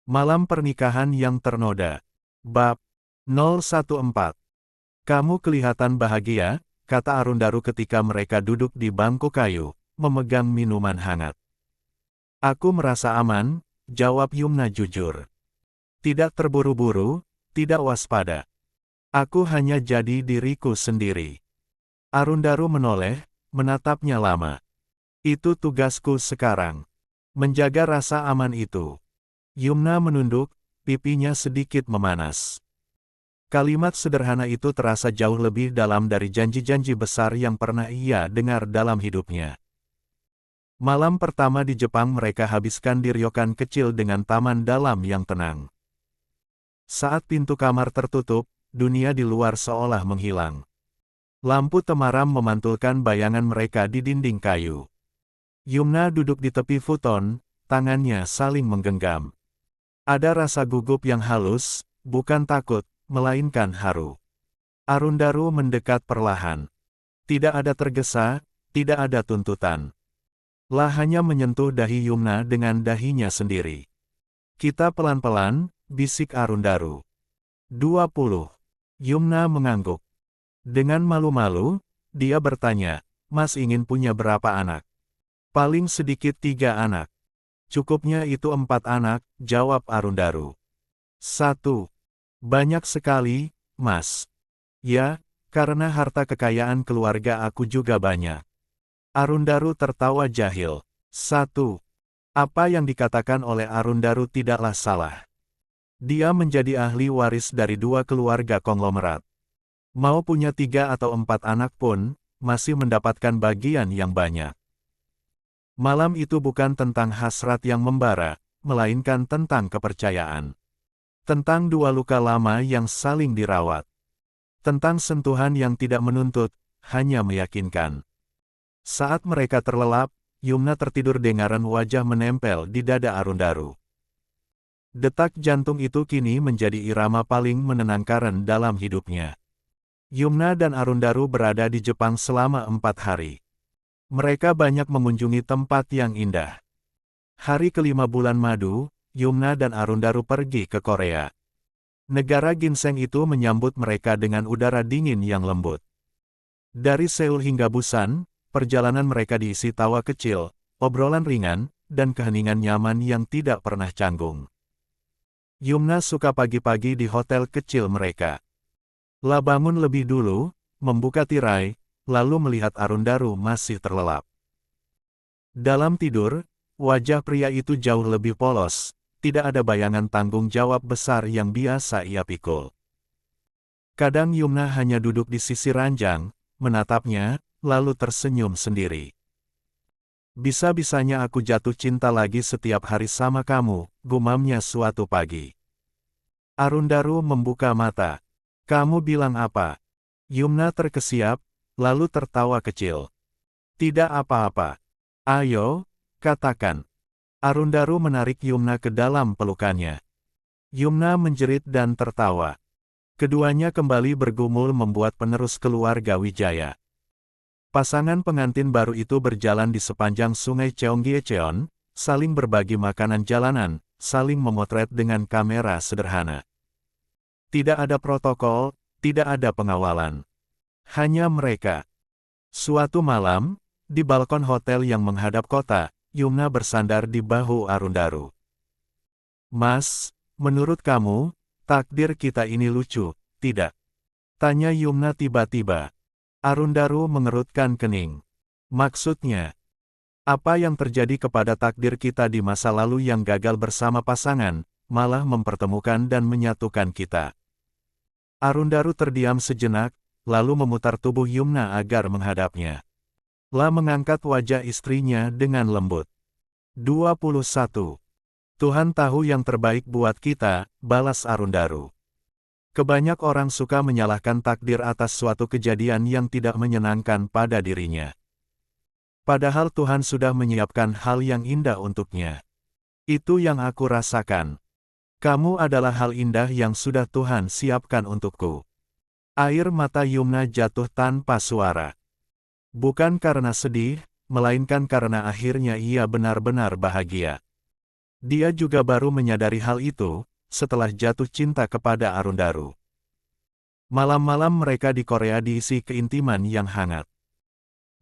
Malam pernikahan yang ternoda. Bab 014. Kamu kelihatan bahagia, kata Arundaru ketika mereka duduk di bangku kayu, memegang minuman hangat. Aku merasa aman, jawab Yumna jujur. Tidak terburu-buru, tidak waspada. Aku hanya jadi diriku sendiri. Arundaru menoleh, menatapnya lama. Itu tugasku sekarang. Menjaga rasa aman itu. Yumna menunduk, pipinya sedikit memanas. Kalimat sederhana itu terasa jauh lebih dalam dari janji-janji besar yang pernah ia dengar dalam hidupnya. Malam pertama di Jepang mereka habiskan di ryokan kecil dengan taman dalam yang tenang. Saat pintu kamar tertutup, dunia di luar seolah menghilang. Lampu temaram memantulkan bayangan mereka di dinding kayu. Yumna duduk di tepi futon, tangannya saling menggenggam. Ada rasa gugup yang halus, bukan takut, melainkan haru. Arundaru mendekat perlahan. Tidak ada tergesa, tidak ada tuntutan. Lah hanya menyentuh dahi Yumna dengan dahinya sendiri. Kita pelan-pelan, bisik Arundaru. 20. Yumna mengangguk. Dengan malu-malu, dia bertanya, Mas ingin punya berapa anak? Paling sedikit 3 anak. Cukupnya itu 4 anak, jawab Arundaru. 1. Banyak sekali, Mas. Ya, karena harta kekayaan keluarga aku juga banyak. Arundaru tertawa jahil. 1. Apa yang dikatakan oleh Arundaru tidaklah salah. Dia menjadi ahli waris dari 2 keluarga konglomerat. Mau punya 3 atau 4 anak pun, masih mendapatkan bagian yang banyak. Malam itu bukan tentang hasrat yang membara, melainkan tentang kepercayaan. Tentang 2 luka lama yang saling dirawat. Tentang sentuhan yang tidak menuntut, hanya meyakinkan. Saat mereka terlelap, Yumna tertidur dengaran wajah menempel di dada Arundaru. Detak jantung itu kini menjadi irama paling menenangkan dalam hidupnya. Yumna dan Arundaru berada di Jepang selama 4 hari. Mereka banyak mengunjungi tempat yang indah. Hari kelima bulan madu, Yumna dan Arundaru pergi ke Korea. Negara ginseng itu menyambut mereka dengan udara dingin yang lembut. Dari Seoul hingga Busan, perjalanan mereka diisi tawa kecil, obrolan ringan, dan keheningan nyaman yang tidak pernah canggung. Yumna suka pagi-pagi di hotel kecil mereka. Lah bangun lebih dulu, membuka tirai, lalu melihat Arundaru masih terlelap. Dalam tidur, wajah pria itu jauh lebih polos, tidak ada bayangan tanggung jawab besar yang biasa ia pikul. Kadang Yumna hanya duduk di sisi ranjang, menatapnya, lalu tersenyum sendiri. Bisa-bisanya aku jatuh cinta lagi setiap hari sama kamu, gumamnya suatu pagi. Arundaru membuka mata. Kamu bilang apa? Yumna terkesiap, lalu tertawa kecil. Tidak apa-apa. Ayo, katakan. Arundaru menarik Yumna ke dalam pelukannya. Yumna menjerit dan tertawa. Keduanya kembali bergumul membuat penerus keluarga Wijaya. Pasangan pengantin baru itu berjalan di sepanjang sungai Cheonggyecheon, saling berbagi makanan jalanan, saling memotret dengan kamera sederhana. Tidak ada protokol, tidak ada pengawalan. Hanya mereka. Suatu malam, di balkon hotel yang menghadap kota, Yumna bersandar di bahu Arundaru. Mas, menurut kamu, takdir kita ini lucu, tidak? Tanya Yumna tiba-tiba. Arundaru mengerutkan kening. Maksudnya, apa yang terjadi kepada takdir kita di masa lalu yang gagal bersama pasangan, malah mempertemukan dan menyatukan kita. Arundaru terdiam sejenak, lalu memutar tubuh Yumna agar menghadapnya. Lah mengangkat wajah istrinya dengan lembut. 21. Tuhan tahu yang terbaik buat kita, balas Arundaru. Kebanyak orang suka menyalahkan takdir atas suatu kejadian yang tidak menyenangkan pada dirinya. Padahal Tuhan sudah menyiapkan hal yang indah untuknya. Itu yang aku rasakan. Kamu adalah hal indah yang sudah Tuhan siapkan untukku. Air mata Yumna jatuh tanpa suara. Bukan karena sedih, melainkan karena akhirnya ia benar-benar bahagia. Dia juga baru menyadari hal itu, setelah jatuh cinta kepada Arundaru. Malam-malam mereka di Korea diisi keintiman yang hangat.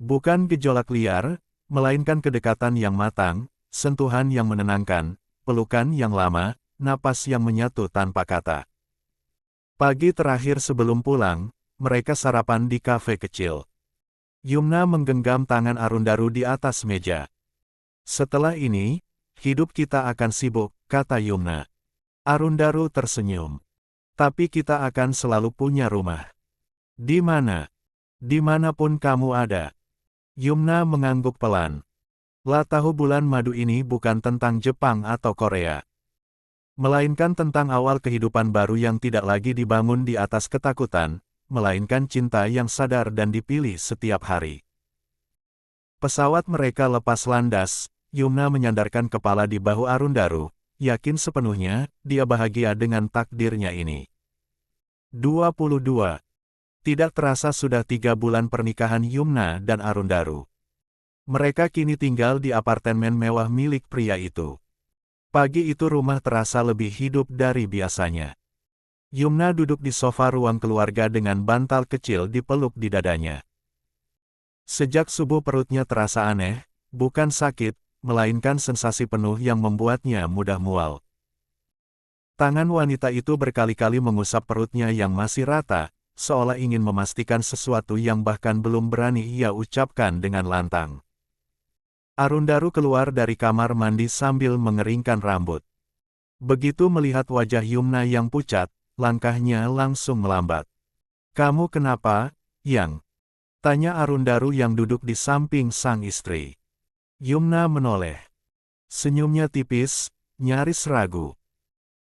Bukan gejolak liar, melainkan kedekatan yang matang, sentuhan yang menenangkan, pelukan yang lama, napas yang menyatu tanpa kata. Pagi terakhir sebelum pulang, mereka sarapan di kafe kecil. Yumna menggenggam tangan Arundaru di atas meja. Setelah ini, hidup kita akan sibuk, kata Yumna. Arundaru tersenyum. Tapi kita akan selalu punya rumah. Di mana? Dimanapun kamu ada. Yumna mengangguk pelan. Lah tahu bulan madu ini bukan tentang Jepang atau Korea. Melainkan tentang awal kehidupan baru yang tidak lagi dibangun di atas ketakutan, melainkan cinta yang sadar dan dipilih setiap hari. Pesawat mereka lepas landas, Yumna menyandarkan kepala di bahu Arundaru, yakin sepenuhnya, dia bahagia dengan takdirnya ini. 22. Tidak terasa sudah 3 bulan pernikahan Yumna dan Arundaru. Mereka kini tinggal di apartemen mewah milik pria itu. Pagi itu rumah terasa lebih hidup dari biasanya. Yumna duduk di sofa ruang keluarga dengan bantal kecil dipeluk di dadanya. Sejak subuh perutnya terasa aneh, bukan sakit, melainkan sensasi penuh yang membuatnya mudah mual. Tangan wanita itu berkali-kali mengusap perutnya yang masih rata, seolah ingin memastikan sesuatu yang bahkan belum berani ia ucapkan dengan lantang. Arundaru keluar dari kamar mandi sambil mengeringkan rambut. Begitu melihat wajah Yumna yang pucat, langkahnya langsung melambat. "Kamu kenapa, Yang?" tanya Arundaru yang duduk di samping sang istri. Yumna menoleh. Senyumnya tipis, nyaris ragu.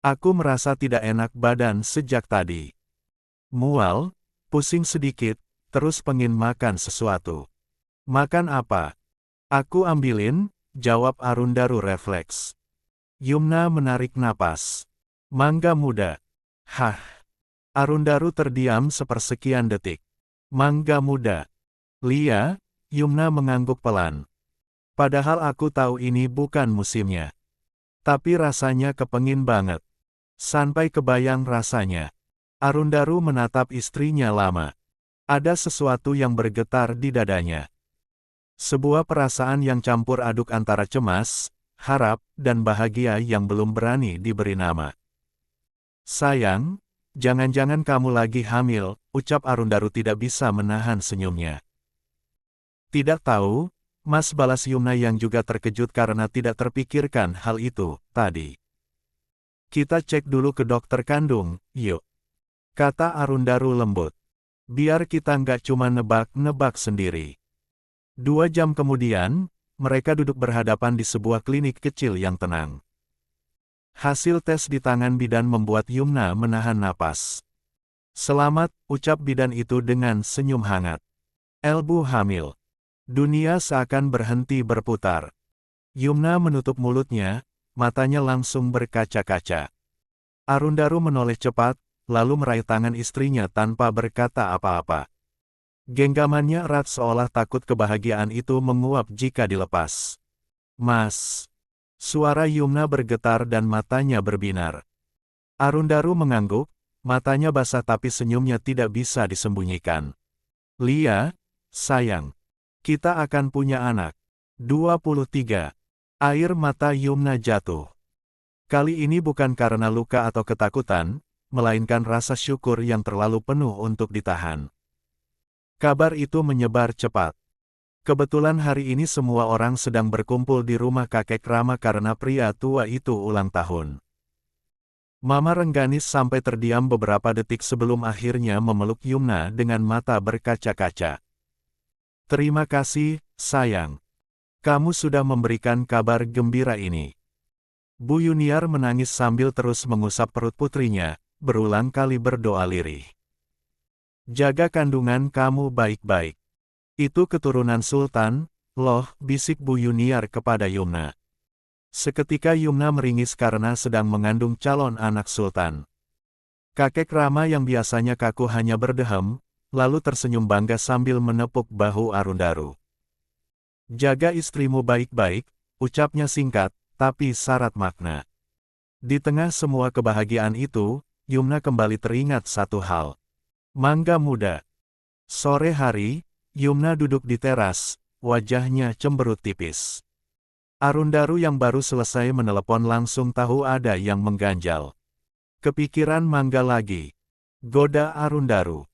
"Aku merasa tidak enak badan sejak tadi. Mual, pusing sedikit, terus pengen makan sesuatu." "Makan apa? Aku ambilin," jawab Arundaru refleks. Yumna menarik napas. "Mangga muda." "Hah?" Arundaru terdiam sepersekian detik. "Mangga muda." "Lia," Yumna mengangguk pelan. "Padahal aku tahu ini bukan musimnya. Tapi rasanya kepengin banget." Sampai kebayang rasanya. Arundaru menatap istrinya lama. Ada sesuatu yang bergetar di dadanya. Sebuah perasaan yang campur aduk antara cemas, harap, dan bahagia yang belum berani diberi nama. "Sayang, jangan-jangan kamu lagi hamil," ucap Arundaru tidak bisa menahan senyumnya. "Tidak tahu," Mas, balas Yumna yang juga terkejut karena tidak terpikirkan hal itu tadi. "Kita cek dulu ke dokter kandung, yuk," kata Arundaru lembut. "Biar kita nggak cuma nebak-nebak sendiri." 2 jam kemudian, mereka duduk berhadapan di sebuah klinik kecil yang tenang. Hasil tes di tangan bidan membuat Yumna menahan napas. "Selamat," ucap bidan itu dengan senyum hangat. "Elbu hamil." Dunia seakan berhenti berputar. Yumna menutup mulutnya, matanya langsung berkaca-kaca. Arundaru menoleh cepat, lalu meraih tangan istrinya tanpa berkata apa-apa. Genggamannya erat seolah takut kebahagiaan itu menguap jika dilepas. "Mas." Suara Yumna bergetar dan matanya berbinar. Arundaru mengangguk, matanya basah tapi senyumnya tidak bisa disembunyikan. "Lia, sayang. Kita akan punya anak." 23. Air mata Yumna jatuh. Kali ini bukan karena luka atau ketakutan, melainkan rasa syukur yang terlalu penuh untuk ditahan. Kabar itu menyebar cepat. Kebetulan hari ini semua orang sedang berkumpul di rumah kakek Rama karena pria tua itu ulang tahun. Mama Rengganis sampai terdiam beberapa detik sebelum akhirnya memeluk Yumna dengan mata berkaca-kaca. "Terima kasih, sayang. Kamu sudah memberikan kabar gembira ini." Bu Yuniar menangis sambil terus mengusap perut putrinya, berulang kali berdoa lirih. "Jaga kandungan kamu baik-baik. Itu keturunan sultan, loh," bisik Bu Yuniar kepada Yumna. Seketika Yumna meringis karena sedang mengandung calon anak sultan. Kakek Rama yang biasanya kaku hanya berdehem, lalu tersenyum bangga sambil menepuk bahu Arundaru. "Jaga istrimu baik-baik," ucapnya singkat, tapi syarat makna. Di tengah semua kebahagiaan itu, Yumna kembali teringat satu hal. Mangga muda. Sore hari, Yumna duduk di teras, wajahnya cemberut tipis. Arundaru yang baru selesai menelepon langsung tahu ada yang mengganjal. Kepikiran Mangga lagi. Goda Arundaru.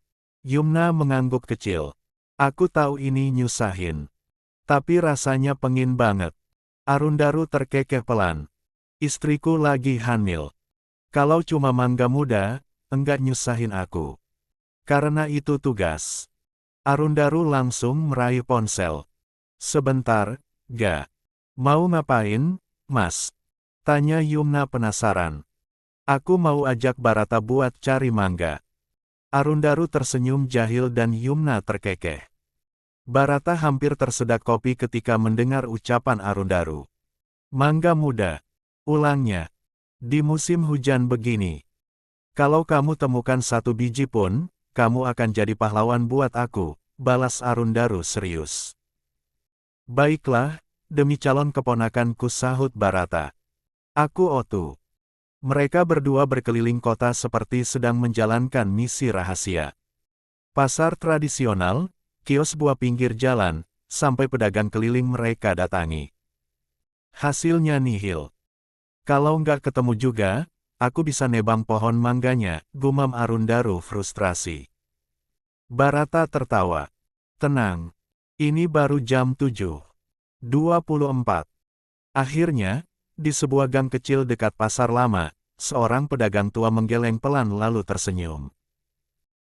Yumna mengangguk kecil. Aku tahu ini nyusahin. Tapi rasanya pengin banget. Arundaru terkekeh pelan. Istriku lagi hamil. Kalau cuma Mangga muda, enggak nyusahin aku. Karena itu tugas. Arundaru langsung meraih ponsel. Sebentar, ga. Mau ngapain, Mas? Tanya Yumna penasaran. Aku mau ajak Barata buat cari mangga. Arundaru tersenyum jahil dan Yumna terkekeh. Barata hampir tersedak kopi ketika mendengar ucapan Arundaru. Mangga muda. Ulangnya. Di musim hujan begini. Kalau kamu temukan satu biji pun, kamu akan jadi pahlawan buat aku, balas Arundaru serius. Baiklah, demi calon keponakanku, sahut Barata. Aku Otu. Mereka berdua berkeliling kota seperti sedang menjalankan misi rahasia. Pasar tradisional, kios buah pinggir jalan, sampai pedagang keliling mereka datangi. Hasilnya nihil. Kalau nggak ketemu juga, aku bisa nebang pohon mangganya, gumam Arundaru frustrasi. Barata tertawa. Tenang. Ini baru jam 7.24. Akhirnya, di sebuah gang kecil dekat pasar lama, seorang pedagang tua menggeleng pelan lalu tersenyum.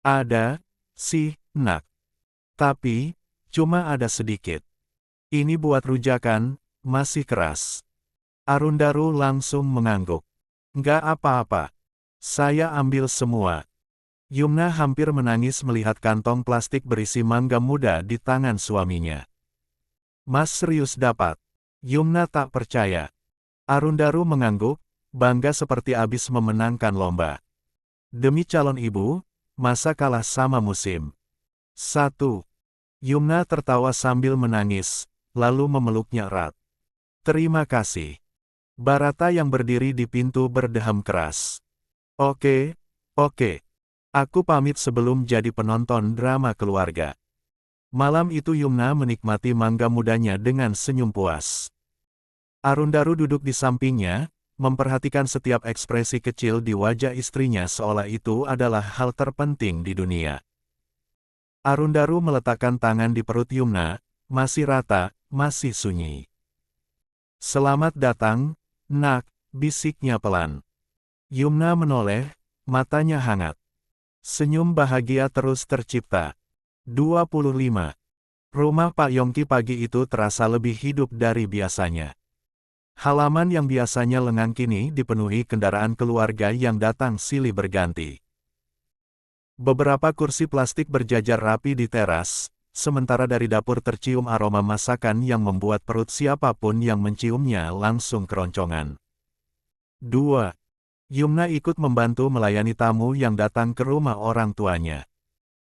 Ada, sih, nak. Tapi, cuma ada sedikit. Ini buat rujakan, masih keras. Arundaru langsung mengangguk. Nggak apa-apa. Saya ambil semua. Yumna hampir menangis melihat kantong plastik berisi mangga muda di tangan suaminya. Mas serius dapat? Yumna tak percaya. Arundaru mengangguk, bangga seperti abis memenangkan lomba. Demi calon ibu, masa kalah sama musim. 1. Yumna tertawa sambil menangis, lalu memeluknya erat. Terima kasih. Barata yang berdiri di pintu berdeham keras. Oke. Aku pamit sebelum jadi penonton drama keluarga. Malam itu Yumna menikmati mangga mudanya dengan senyum puas. Arundaru duduk di sampingnya, memperhatikan setiap ekspresi kecil di wajah istrinya seolah itu adalah hal terpenting di dunia. Arundaru meletakkan tangan di perut Yumna, masih rata, masih sunyi. Selamat datang, nak, bisiknya pelan. Yumna menoleh, matanya hangat. Senyum bahagia terus tercipta. 25. Rumah Pak Yongki pagi itu terasa lebih hidup dari biasanya. Halaman yang biasanya lengang kini dipenuhi kendaraan keluarga yang datang silih berganti. Beberapa kursi plastik berjajar rapi di teras, sementara dari dapur tercium aroma masakan yang membuat perut siapapun yang menciumnya langsung keroncongan. 2. Yumna ikut membantu melayani tamu yang datang ke rumah orang tuanya.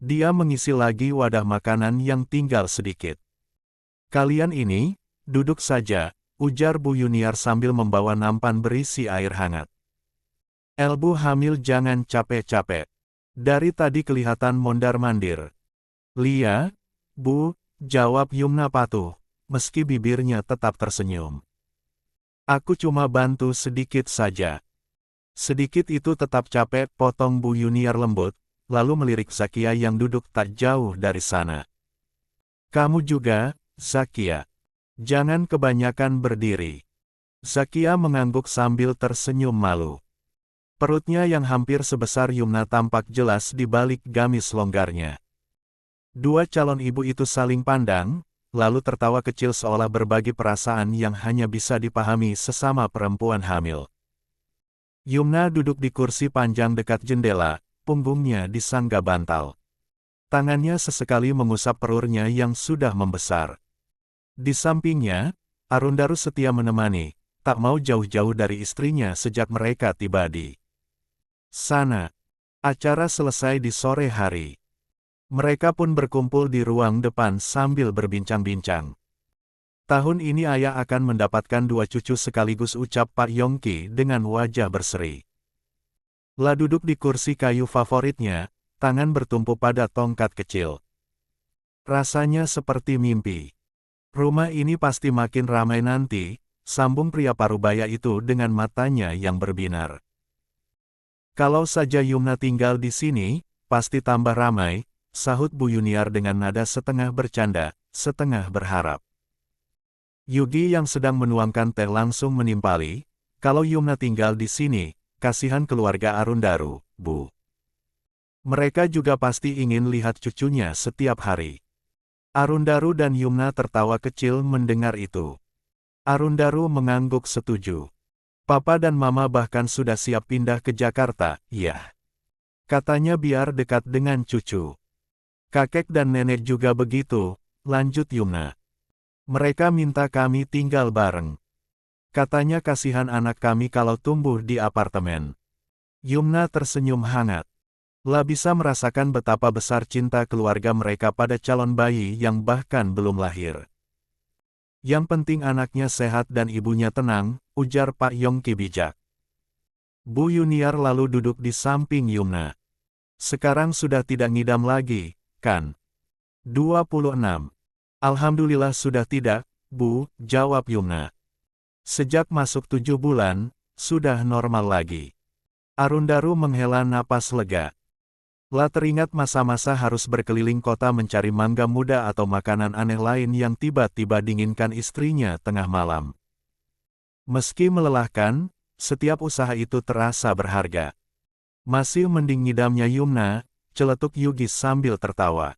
Dia mengisi lagi wadah makanan yang tinggal sedikit. Kalian ini, duduk saja, ujar Bu Yuniar sambil membawa nampan berisi air hangat. Elbu hamil jangan capek-capek. Dari tadi kelihatan mondar-mandir. Lia, Bu, jawab Yumna patuh, meski bibirnya tetap tersenyum. Aku cuma bantu sedikit saja. Sedikit itu tetap capek, potong Bu Yuniar lembut, lalu melirik Zakia yang duduk tak jauh dari sana. Kamu juga, Zakia. Jangan kebanyakan berdiri. Zakia mengangguk sambil tersenyum malu. Perutnya yang hampir sebesar Yumna tampak jelas di balik gamis longgarnya. Dua calon ibu itu saling pandang, lalu tertawa kecil seolah berbagi perasaan yang hanya bisa dipahami sesama perempuan hamil. Yumna duduk di kursi panjang dekat jendela, punggungnya disangga bantal. Tangannya sesekali mengusap perutnya yang sudah membesar. Di sampingnya, Arundaru setia menemani, tak mau jauh-jauh dari istrinya sejak mereka tiba di sana. Acara selesai di sore hari. Mereka pun berkumpul di ruang depan sambil berbincang-bincang. Tahun ini ayah akan mendapatkan 2 cucu sekaligus, ucap Pak Yongki dengan wajah berseri. La duduk di kursi kayu favoritnya, tangan bertumpu pada tongkat kecil. Rasanya seperti mimpi. Rumah ini pasti makin ramai nanti, sambung pria parubaya itu dengan matanya yang berbinar. Kalau saja Yumna tinggal di sini, pasti tambah ramai, sahut Bu Yuniar dengan nada setengah bercanda, setengah berharap. Yugi yang sedang menuangkan teh langsung menimpali, kalau Yumna tinggal di sini, kasihan keluarga Arundaru, Bu. Mereka juga pasti ingin lihat cucunya setiap hari. Arundaru dan Yumna tertawa kecil mendengar itu. Arundaru mengangguk setuju. Papa dan Mama bahkan sudah siap pindah ke Jakarta, ya. Katanya biar dekat dengan cucu. Kakek dan nenek juga begitu, lanjut Yumna. Mereka minta kami tinggal bareng. Katanya kasihan anak kami kalau tumbuh di apartemen. Yumna tersenyum hangat. La bisa merasakan betapa besar cinta keluarga mereka pada calon bayi yang bahkan belum lahir. Yang penting anaknya sehat dan ibunya tenang, ujar Pak Yongki bijak. Bu Yuniar lalu duduk di samping Yumna. Sekarang sudah tidak ngidam lagi, kan? 26. Alhamdulillah sudah tidak, Bu, jawab Yumna. Sejak masuk 7 bulan, sudah normal lagi. Arundaru menghela napas lega. La teringat masa-masa harus berkeliling kota mencari mangga muda atau makanan aneh lain yang tiba-tiba dinginkan istrinya tengah malam. Meski melelahkan, setiap usaha itu terasa berharga. Masih mending ngidamnya Yumna, celetuk Yugi sambil tertawa.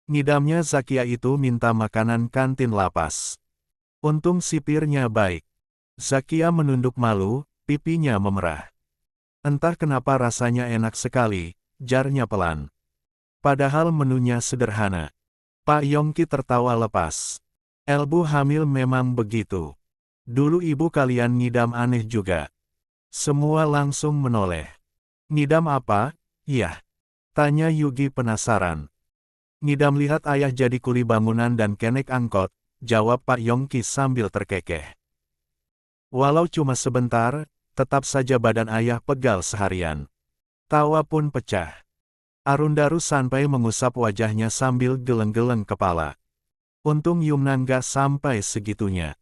Ngidamnya Zakia itu minta makanan kantin lapas. Untung sipirnya baik. Zakia menunduk malu, pipinya memerah. Entah kenapa rasanya enak sekali. Jarnya pelan. Padahal menunya sederhana. Pak Yongki tertawa lepas. Elbu hamil memang begitu. Dulu ibu kalian ngidam aneh juga. Semua langsung menoleh. Ngidam apa? Yah. Tanya Yugi penasaran. Ngidam lihat ayah jadi kuli bangunan dan kenek angkot, jawab Pak Yongki sambil terkekeh. Walau cuma sebentar, tetap saja badan ayah pegal seharian. Tawa pun pecah. Arundaru sampai mengusap wajahnya sambil geleng-geleng kepala. Untung Yumna nggak sampai segitunya.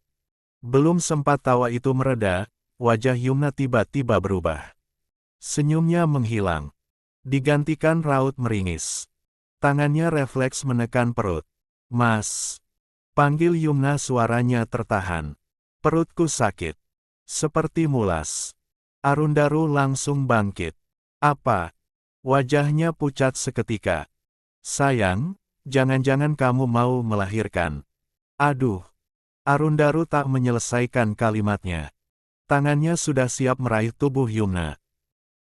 Belum sempat tawa itu mereda, wajah Yumna tiba-tiba berubah. Senyumnya menghilang. Digantikan raut meringis. Tangannya refleks menekan perut. Mas. Panggil Yumna, suaranya tertahan. Perutku sakit. Seperti mulas. Arundaru langsung bangkit. Apa? Wajahnya pucat seketika. Sayang, jangan-jangan kamu mau melahirkan. Aduh. Arundaru tak menyelesaikan kalimatnya. Tangannya sudah siap meraih tubuh Yumna.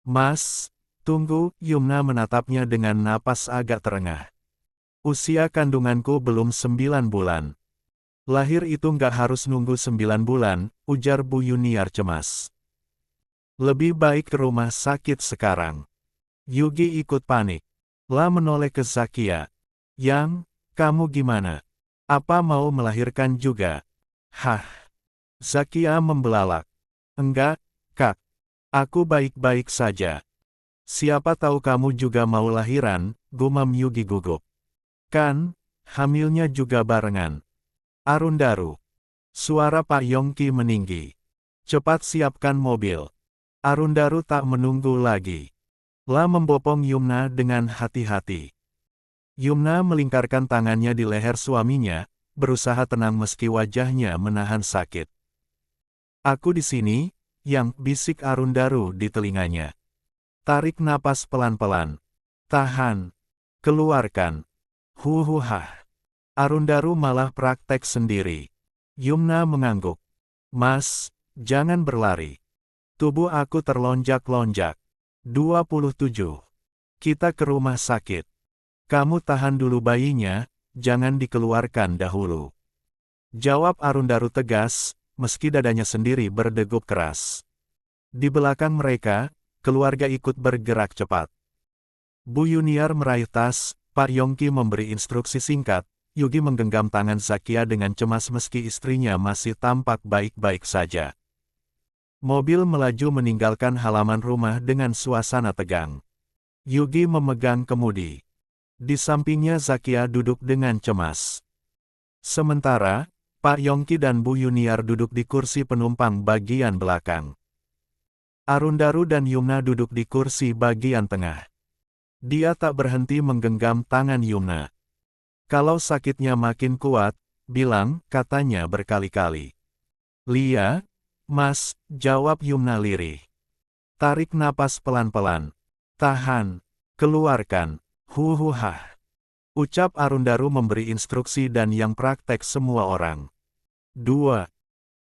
Mas, tunggu, Yumna menatapnya dengan napas agak terengah. Usia kandunganku belum 9 bulan. Lahir itu nggak harus nunggu 9 bulan, ujar Bu Yuniar cemas. Lebih baik ke rumah sakit sekarang. Yugi ikut panik. La menoleh ke Zakia. Yang, kamu gimana? Apa mau melahirkan juga? Hah? Zakia membelalak. Enggak, Kak. Aku baik-baik saja. Siapa tahu kamu juga mau lahiran, gumam Yugi gugup. Kan, hamilnya juga barengan. Arundaru. Suara Pak Yongki meninggi. Cepat siapkan mobil. Arundaru tak menunggu lagi. La membopong Yumna dengan hati-hati. Yumna melingkarkan tangannya di leher suaminya, berusaha tenang meski wajahnya menahan sakit. Aku di sini, yang bisik Arundaru di telinganya. Tarik napas pelan-pelan. Tahan. Keluarkan. Huhuhah. Arundaru malah praktek sendiri. Yumna mengangguk. Mas, jangan berlari. Tubuh aku terlonjak-lonjak. 27. Kita ke rumah sakit. Kamu tahan dulu bayinya, jangan dikeluarkan dahulu. Jawab Arundaru tegas, meski dadanya sendiri berdegup keras. Di belakang mereka, keluarga ikut bergerak cepat. Bu Yuniar meraih tas, Pak Yongki memberi instruksi singkat, Yugi menggenggam tangan Zakia dengan cemas meski istrinya masih tampak baik-baik saja. Mobil melaju meninggalkan halaman rumah dengan suasana tegang. Yugi memegang kemudi. Di sampingnya Zakia duduk dengan cemas. Sementara, Pak Yongki dan Bu Yuniar duduk di kursi penumpang bagian belakang. Arundaru dan Yumna duduk di kursi bagian tengah. Dia tak berhenti menggenggam tangan Yumna. Kalau sakitnya makin kuat, bilang, katanya berkali-kali. Lia, Mas, jawab Yumna lirih. Tarik napas pelan-pelan. Tahan. Keluarkan. Huhuhah. Ucap Arundaru memberi instruksi dan yang praktek semua orang. 2.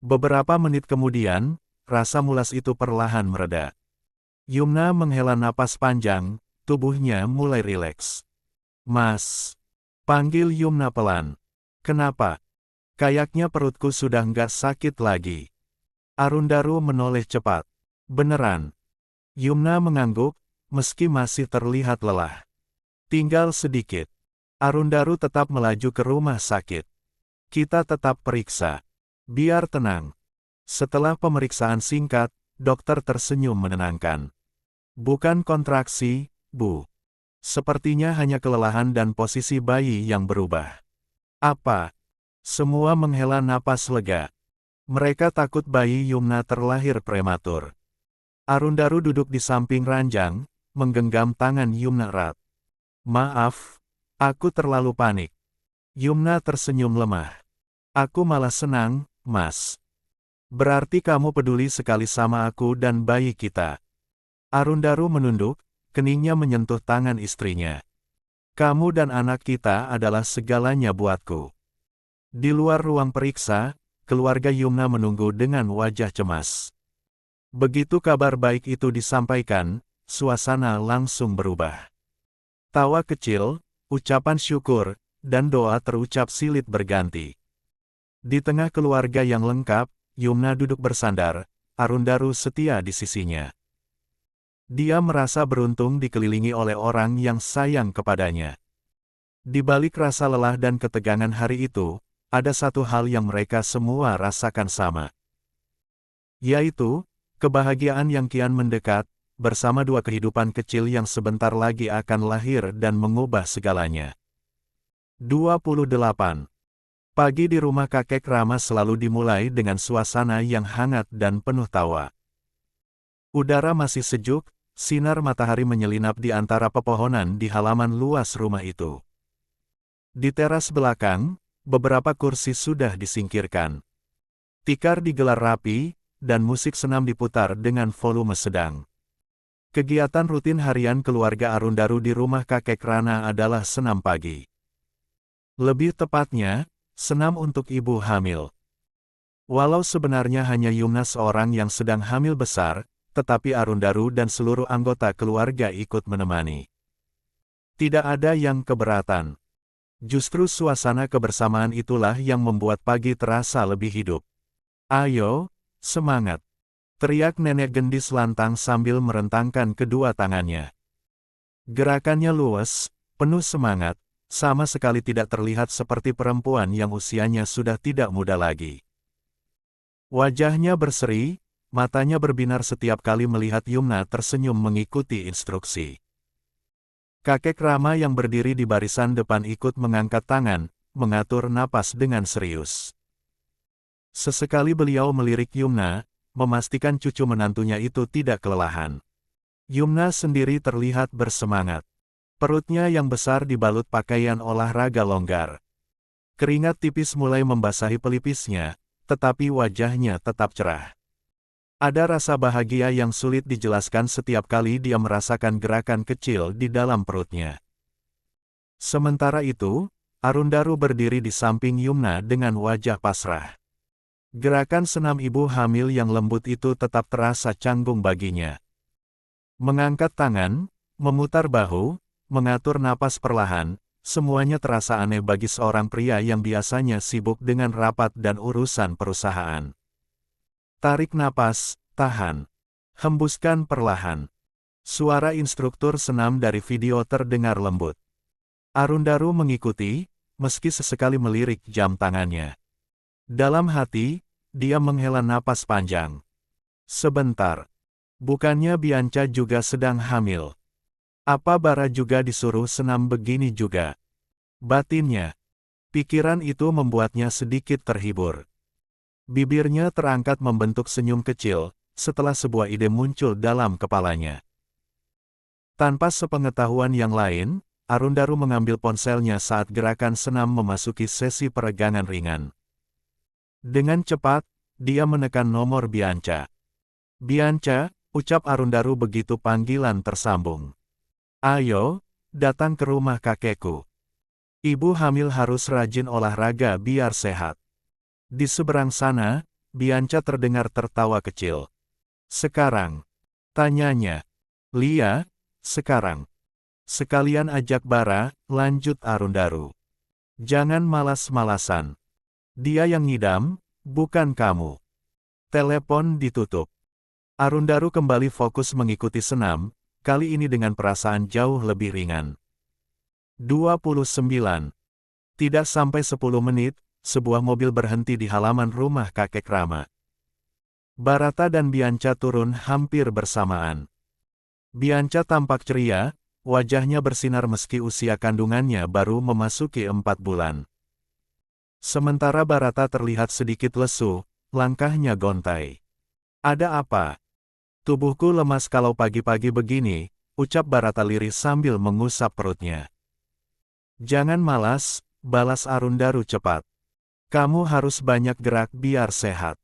Beberapa menit kemudian, rasa mulas itu perlahan mereda. Yumna menghela napas panjang, tubuhnya mulai rileks. Mas. Panggil Yumna pelan. Kenapa? Kayaknya perutku sudah nggak sakit lagi. Arundaru menoleh cepat. Beneran. Yumna mengangguk, meski masih terlihat lelah. Tinggal sedikit. Arundaru tetap melaju ke rumah sakit. Kita tetap periksa. Biar tenang. Setelah pemeriksaan singkat, dokter tersenyum menenangkan. Bukan kontraksi, Bu. Sepertinya hanya kelelahan dan posisi bayi yang berubah. Apa? Semua menghela napas lega. Mereka takut bayi Yumna terlahir prematur. Arundaru duduk di samping ranjang, menggenggam tangan Yumna erat. Maaf, aku terlalu panik. Yumna tersenyum lemah. Aku malah senang, Mas. Berarti kamu peduli sekali sama aku dan bayi kita. Arundaru menunduk, keningnya menyentuh tangan istrinya. Kamu dan anak kita adalah segalanya buatku. Di luar ruang periksa, keluarga Yumna menunggu dengan wajah cemas. Begitu kabar baik itu disampaikan, suasana langsung berubah. Tawa kecil, ucapan syukur, dan doa terucap silih berganti. Di tengah keluarga yang lengkap, Yumna duduk bersandar, Arundaru setia di sisinya. Dia merasa beruntung dikelilingi oleh orang yang sayang kepadanya. Di balik rasa lelah dan ketegangan hari itu, ada satu hal yang mereka semua rasakan sama. Yaitu, kebahagiaan yang kian mendekat, bersama dua kehidupan kecil yang sebentar lagi akan lahir dan mengubah segalanya. 28. Pagi di rumah kakek Rama selalu dimulai dengan suasana yang hangat dan penuh tawa. Udara masih sejuk, sinar matahari menyelinap di antara pepohonan di halaman luas rumah itu. Di teras belakang, beberapa kursi sudah disingkirkan. Tikar digelar rapi, dan musik senam diputar dengan volume sedang. Kegiatan rutin harian keluarga Arundaru di rumah kakek Rana adalah senam pagi. Lebih tepatnya, senam untuk ibu hamil. Walau sebenarnya hanya Yumna seorang yang sedang hamil besar, tetapi Arundaru dan seluruh anggota keluarga ikut menemani. Tidak ada yang keberatan. Justru suasana kebersamaan itulah yang membuat pagi terasa lebih hidup. Ayo, semangat! Teriak nenek gendis lantang sambil merentangkan kedua tangannya. Gerakannya luwes, penuh semangat, sama sekali tidak terlihat seperti perempuan yang usianya sudah tidak muda lagi. Wajahnya berseri, matanya berbinar setiap kali melihat Yumna tersenyum mengikuti instruksi. Kakek Rama yang berdiri di barisan depan ikut mengangkat tangan, mengatur napas dengan serius. Sesekali beliau melirik Yumna, memastikan cucu menantunya itu tidak kelelahan. Yumna sendiri terlihat bersemangat. Perutnya yang besar dibalut pakaian olahraga longgar. Keringat tipis mulai membasahi pelipisnya, tetapi wajahnya tetap cerah. Ada rasa bahagia yang sulit dijelaskan setiap kali dia merasakan gerakan kecil di dalam perutnya. Sementara itu, Arundaru berdiri di samping Yumna dengan wajah pasrah. Gerakan senam ibu hamil yang lembut itu tetap terasa canggung baginya. Mengangkat tangan, memutar bahu, mengatur napas perlahan, semuanya terasa aneh bagi seorang pria yang biasanya sibuk dengan rapat dan urusan perusahaan. Tarik napas, tahan. Hembuskan perlahan. Suara instruktur senam dari video terdengar lembut. Arundaru mengikuti, meski sesekali melirik jam tangannya. Dalam hati, dia menghela napas panjang. Sebentar. Bukannya Bianca juga sedang hamil? Apa Bara juga disuruh senam begini juga? Batinnya. Pikiran itu membuatnya sedikit terhibur. Bibirnya terangkat membentuk senyum kecil, setelah sebuah ide muncul dalam kepalanya. Tanpa sepengetahuan yang lain, Arundaru mengambil ponselnya saat gerakan senam memasuki sesi peregangan ringan. Dengan cepat, dia menekan nomor Bianca. Bianca, ucap Arundaru begitu panggilan tersambung. Ayo, datang ke rumah kakekku. Ibu hamil harus rajin olahraga biar sehat. Di seberang sana, Bianca terdengar tertawa kecil. Sekarang, tanyanya. Lia, sekarang. Sekalian ajak Bara, lanjut Arundaru. Jangan malas-malasan. Dia yang ngidam, bukan kamu. Telepon ditutup. Arundaru kembali fokus mengikuti senam, kali ini dengan perasaan jauh lebih ringan. 29. Tidak sampai 10 menit, sebuah mobil berhenti di halaman rumah kakek Rama. Barata dan Bianca turun hampir bersamaan. Bianca tampak ceria, wajahnya bersinar meski usia kandungannya baru memasuki 4 bulan. Sementara Barata terlihat sedikit lesu, langkahnya gontai. Ada apa? Tubuhku lemas kalau pagi-pagi begini, ucap Barata lirih sambil mengusap perutnya. Jangan malas, balas Arundaru cepat. Kamu harus banyak gerak biar sehat.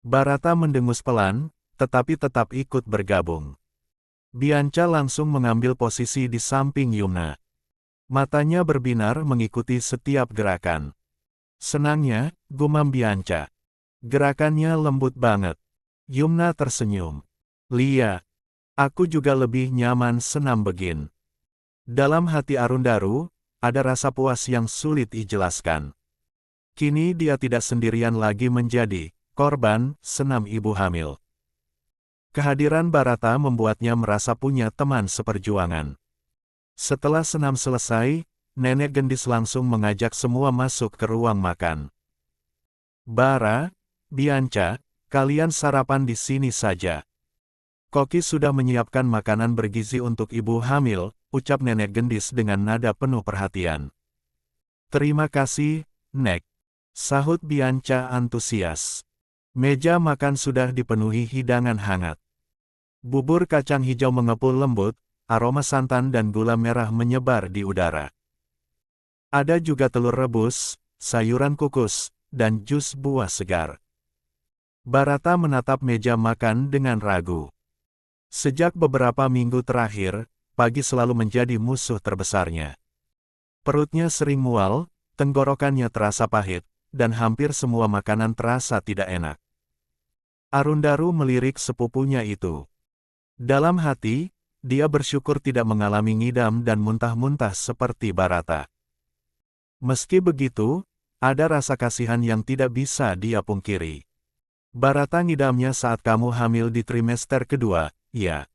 Barata mendengus pelan, tetapi tetap ikut bergabung. Bianca langsung mengambil posisi di samping Yumna. Matanya berbinar mengikuti setiap gerakan. Senangnya, gumam Bianca. Gerakannya lembut banget. Yumna tersenyum. Lia, aku juga lebih nyaman senam begin. Dalam hati Arundaru, ada rasa puas yang sulit dijelaskan. Kini dia tidak sendirian lagi menjadi korban senam ibu hamil. Kehadiran Barata membuatnya merasa punya teman seperjuangan. Setelah senam selesai, nenek gendis langsung mengajak semua masuk ke ruang makan. Bara, Bianca, kalian sarapan di sini saja. Koki sudah menyiapkan makanan bergizi untuk ibu hamil, ucap nenek gendis dengan nada penuh perhatian. Terima kasih, Nek. Sahut Bianca antusias. Meja makan sudah dipenuhi hidangan hangat. Bubur kacang hijau mengepul lembut, aroma santan dan gula merah menyebar di udara. Ada juga telur rebus, sayuran kukus, dan jus buah segar. Barata menatap meja makan dengan ragu. Sejak beberapa minggu terakhir, pagi selalu menjadi musuh terbesarnya. Perutnya sering mual, tenggorokannya terasa pahit, dan hampir semua makanan terasa tidak enak. Arundaru melirik sepupunya itu. Dalam hati, dia bersyukur tidak mengalami ngidam dan muntah-muntah seperti Barata. Meski begitu, ada rasa kasihan yang tidak bisa dia pungkiri. Barata ngidamnya saat kamu hamil di trimester kedua, ya?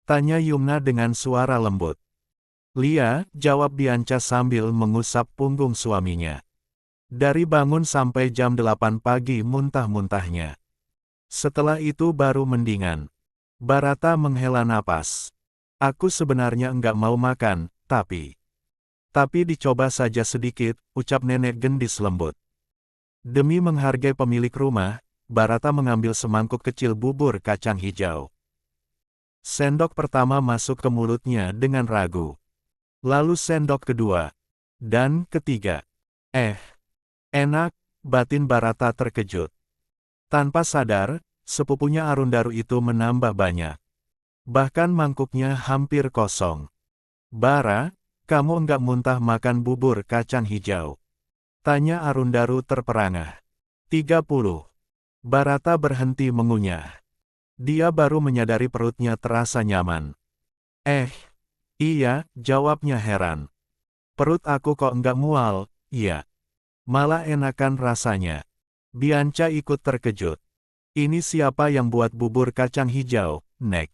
Tanya Yumna dengan suara lembut. Lia, jawab Bianca sambil mengusap punggung suaminya. Dari bangun sampai jam 8 pagi muntah-muntahnya. Setelah itu baru mendingan. Barata menghela napas. Aku sebenarnya enggak mau makan, tapi dicoba saja sedikit, ucap nenek gendis lembut. Demi menghargai pemilik rumah, Barata mengambil semangkuk kecil bubur kacang hijau. Sendok pertama masuk ke mulutnya dengan ragu. Lalu sendok kedua. Dan ketiga. Enak, batin Barata terkejut. Tanpa sadar, sepupunya Arundaru itu menambah banyak. Bahkan mangkuknya hampir kosong. Bara, kamu enggak muntah makan bubur kacang hijau? Tanya Arundaru terperangah. 30. Barata berhenti mengunyah. Dia baru menyadari perutnya terasa nyaman. Iya, jawabnya heran. Perut aku kok enggak mual, iya. Malah enakan rasanya. Bianca ikut terkejut. Ini siapa yang buat bubur kacang hijau, Nek?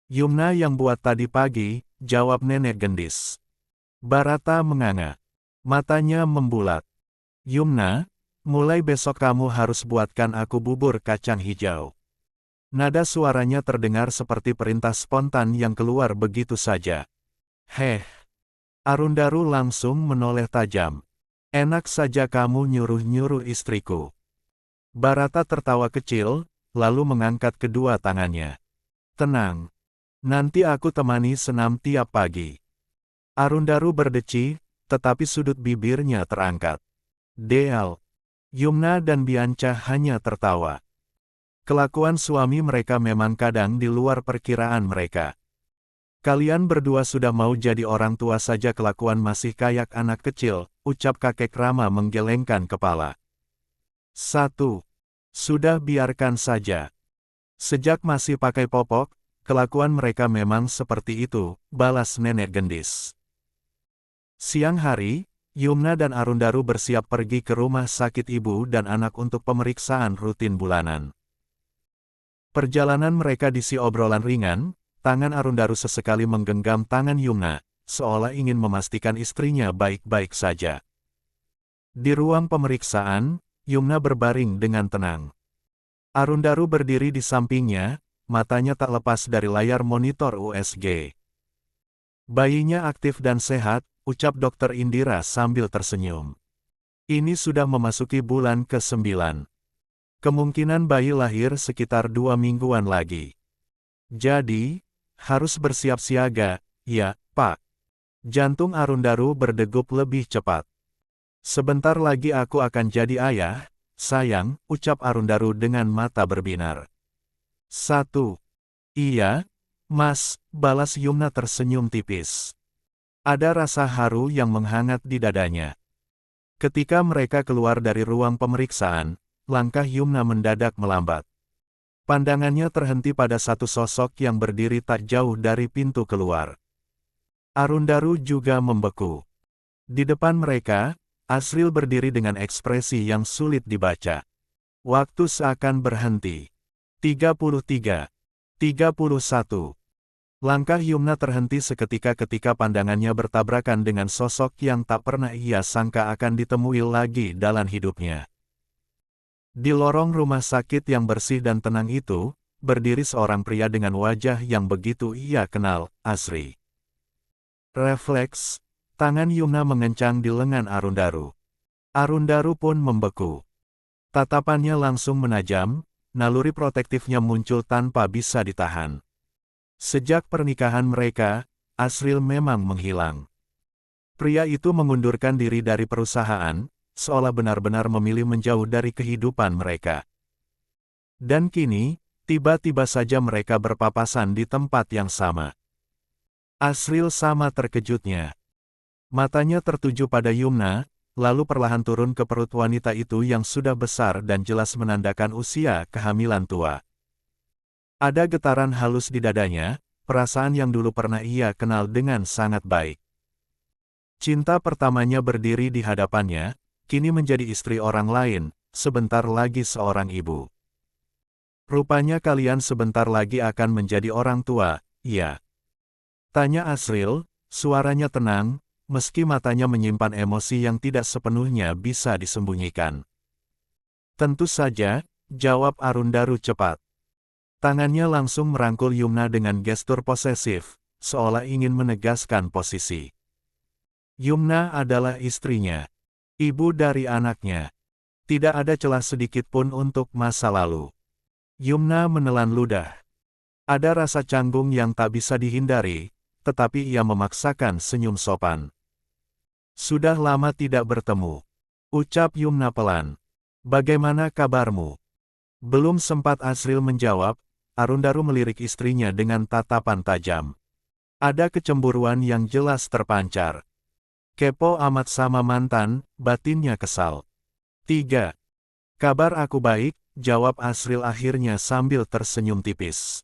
Yumna yang buat tadi pagi, jawab nenek gendis. Barata menganga. Matanya membulat. Yumna, mulai besok kamu harus buatkan aku bubur kacang hijau. Nada suaranya terdengar seperti perintah spontan yang keluar begitu saja. Heh. Arundaru langsung menoleh tajam. Enak saja kamu nyuruh-nyuruh istriku. Barata tertawa kecil, lalu mengangkat kedua tangannya. Tenang. Nanti aku temani senam tiap pagi. Arundaru berdeci, tetapi sudut bibirnya terangkat. Deal. Yumna dan Bianca hanya tertawa. Kelakuan suami mereka memang kadang di luar perkiraan mereka. Kalian berdua sudah mau jadi orang tua saja kelakuan masih kayak anak kecil, ucap kakek Rama menggelengkan kepala. 1. Sudah biarkan saja. Sejak masih pakai popok, kelakuan mereka memang seperti itu, balas nenek gendis. Siang hari, Yumna dan Arundaru bersiap pergi ke rumah sakit ibu dan anak untuk pemeriksaan rutin bulanan. Perjalanan mereka diisi obrolan ringan. Tangan Arundaru sesekali menggenggam tangan Yumna, seolah ingin memastikan istrinya baik-baik saja. Di ruang pemeriksaan, Yumna berbaring dengan tenang. Arundaru berdiri di sampingnya, matanya tak lepas dari layar monitor USG. Bayinya aktif dan sehat, ucap Dokter Indira sambil tersenyum. Ini sudah memasuki bulan ke-9. Kemungkinan bayi lahir sekitar 2 mingguan lagi. Jadi, harus bersiap siaga, ya, Pak. Jantung Arundaru berdegup lebih cepat. Sebentar lagi aku akan jadi ayah, sayang, ucap Arundaru dengan mata berbinar. 1. Iya, Mas, balas Yumna tersenyum tipis. Ada rasa haru yang menghangat di dadanya. Ketika mereka keluar dari ruang pemeriksaan, langkah Yumna mendadak melambat. Pandangannya terhenti pada satu sosok yang berdiri tak jauh dari pintu keluar. Arundaru juga membeku. Di depan mereka, Asril berdiri dengan ekspresi yang sulit dibaca. Waktu seakan berhenti. 33. 31. Langkah Yumna terhenti seketika ketika pandangannya bertabrakan dengan sosok yang tak pernah ia sangka akan ditemui lagi dalam hidupnya. Di lorong rumah sakit yang bersih dan tenang itu, berdiri seorang pria dengan wajah yang begitu ia kenal, Asri. Refleks, tangan Yumna mengencang di lengan Arundaru. Arundaru pun membeku. Tatapannya langsung menajam, naluri protektifnya muncul tanpa bisa ditahan. Sejak pernikahan mereka, Asril memang menghilang. Pria itu mengundurkan diri dari perusahaan, seolah benar-benar memilih menjauh dari kehidupan mereka. Dan kini, tiba-tiba saja mereka berpapasan di tempat yang sama. Asril sama terkejutnya. Matanya tertuju pada Yumna, lalu perlahan turun ke perut wanita itu yang sudah besar dan jelas menandakan usia kehamilan tua. Ada getaran halus di dadanya, perasaan yang dulu pernah ia kenal dengan sangat baik. Cinta pertamanya berdiri di hadapannya, kini menjadi istri orang lain, sebentar lagi seorang ibu. Rupanya kalian sebentar lagi akan menjadi orang tua, iya? Tanya Asril, suaranya tenang, meski matanya menyimpan emosi yang tidak sepenuhnya bisa disembunyikan. Tentu saja, jawab Arundaru cepat. Tangannya langsung merangkul Yumna dengan gestur posesif, seolah ingin menegaskan posisi. Yumna adalah istrinya. Ibu dari anaknya. Tidak ada celah sedikit pun untuk masa lalu. Yumna menelan ludah. Ada rasa canggung yang tak bisa dihindari, tetapi ia memaksakan senyum sopan. Sudah lama tidak bertemu. Ucap Yumna pelan. Bagaimana kabarmu? Belum sempat Asril menjawab, Arundaru melirik istrinya dengan tatapan tajam. Ada kecemburuan yang jelas terpancar. Kepo amat sama mantan, batinnya kesal. 3. Kabar aku baik, jawab Asril akhirnya sambil tersenyum tipis.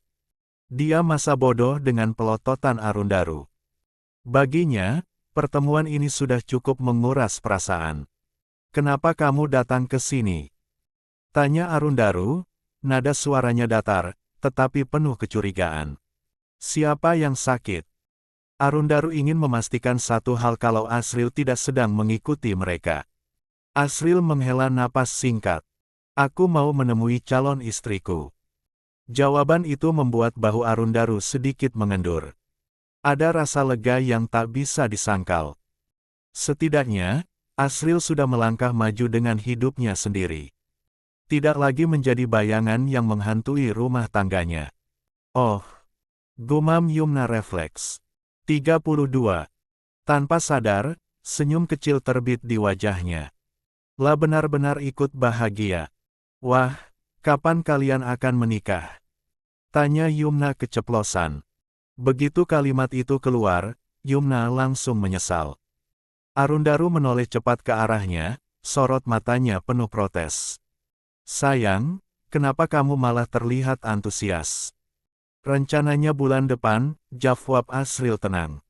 Dia masa bodoh dengan pelototan Arundaru. Baginya, pertemuan ini sudah cukup menguras perasaan. Kenapa kamu datang ke sini? Tanya Arundaru, nada suaranya datar, tetapi penuh kecurigaan. Siapa yang sakit? Arundaru ingin memastikan satu hal kalau Asril tidak sedang mengikuti mereka. Asril menghela napas singkat. Aku mau menemui calon istriku. Jawaban itu membuat bahu Arundaru sedikit mengendur. Ada rasa lega yang tak bisa disangkal. Setidaknya, Asril sudah melangkah maju dengan hidupnya sendiri. Tidak lagi menjadi bayangan yang menghantui rumah tangganya. Oh, gumam Yumna refleks. 32. Tanpa sadar, senyum kecil terbit di wajahnya. Lah benar-benar ikut bahagia. Wah, kapan kalian akan menikah? Tanya Yumna keceplosan. Begitu kalimat itu keluar, Yumna langsung menyesal. Arundaru menoleh cepat ke arahnya, sorot matanya penuh protes. Sayang, kenapa kamu malah terlihat antusias? Rencananya bulan depan, jawab Asril tenang.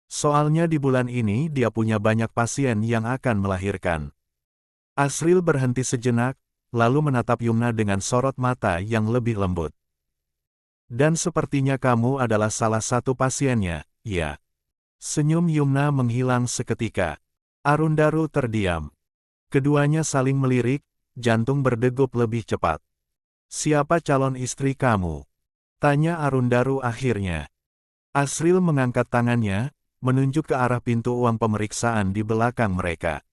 Soalnya di bulan ini dia punya banyak pasien yang akan melahirkan. Asril berhenti sejenak, lalu menatap Yumna dengan sorot mata yang lebih lembut. Dan sepertinya kamu adalah salah satu pasiennya, ya. Senyum Yumna menghilang seketika. Arundaru terdiam. Keduanya saling melirik, jantung berdegup lebih cepat. Siapa calon istri kamu? Tanya Arundaru akhirnya. Asril mengangkat tangannya, menunjuk ke arah pintu uang pemeriksaan di belakang mereka.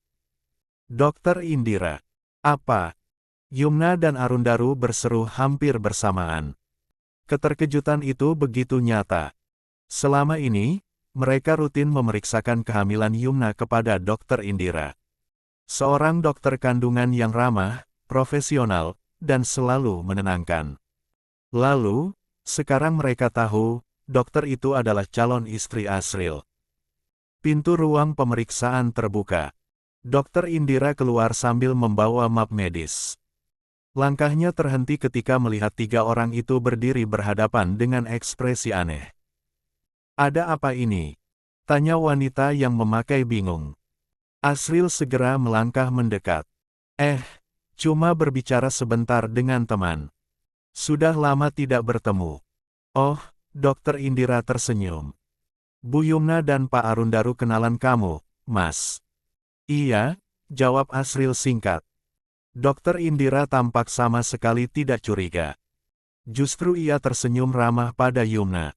Dokter Indira. Apa? Yumna dan Arundaru berseru hampir bersamaan. Keterkejutan itu begitu nyata. Selama ini, mereka rutin memeriksakan kehamilan Yumna kepada Dokter Indira. Seorang dokter kandungan yang ramah, profesional, dan selalu menenangkan. Lalu, sekarang mereka tahu, dokter itu adalah calon istri Asril. Pintu ruang pemeriksaan terbuka. Dokter Indira keluar sambil membawa map medis. Langkahnya terhenti ketika melihat tiga orang itu berdiri berhadapan dengan ekspresi aneh. Ada apa ini? Tanya wanita yang memakai bingung. Asril segera melangkah mendekat. Cuma berbicara sebentar dengan teman. Sudah lama tidak bertemu. Oh, Dokter Indira tersenyum. Bu Yumna dan Pak Arundaru kenalan kamu, Mas. Iya, jawab Asril singkat. Dokter Indira tampak sama sekali tidak curiga. Justru ia tersenyum ramah pada Yumna.